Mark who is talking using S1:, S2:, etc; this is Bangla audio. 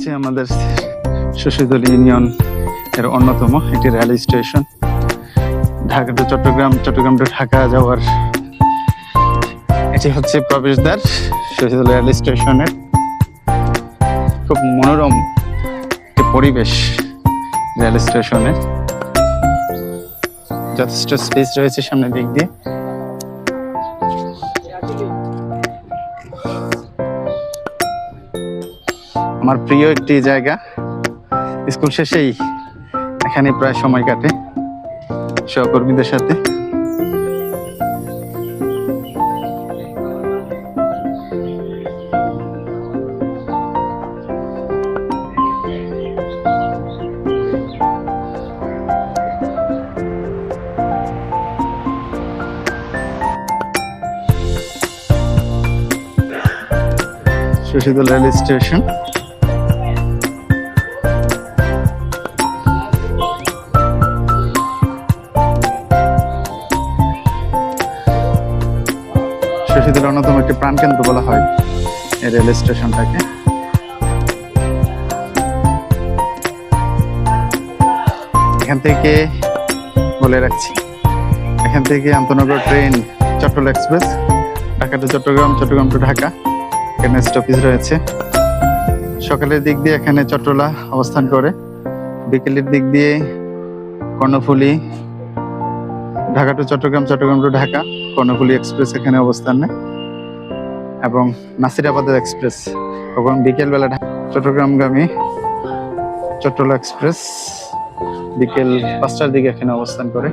S1: হচ্ছে আমাদের শশীদল ইউনিয়ন এর অন্যতম একটি rail station. Dhaka to Chattogram, Chattogram to Dhaka যাওয়ার এটি হচ্ছে প্রবেশদ্বার শশীদল রেল স্টেশনের। খুব মনোরম একটি পরিবেশ রেল স্টেশনে। যথেষ্ট স্পেস রয়েছে সামনের দিক দিয়ে। আমার প্রিয় একটি জায়গা, স্কুল শেষেই এখানে প্রায় সময় কাটে সহকর্মীদের সাথে। Shashidal rail station. শশীদলের অন্যতম একটি প্রাণকেন্দ্র বলা হয় এই রেল স্টেশনটাকে। এখান থেকে বলে রাখছি, এখান থেকে আন্তনগর train Chattala express Dhaka to Chattogram, Chattogram to Dhaka এখানে স্টপেজ রয়েছে। সকালের দিক দিয়ে এখানে চট্টলা অবস্থান করে, বিকেলের দিক দিয়ে Karnaphuli, Dhaka to Chattogram, Chattogram to Dhaka Karnaphuli express এখানে অবস্থান নেয়, এবং নাসিরাবাদের এক্সপ্রেস এবং বিকেলবেলা চট্টগ্রামগামী চট্টলা এক্সপ্রেস বিকেল 5টার দিকে এখানে অবস্থান করে।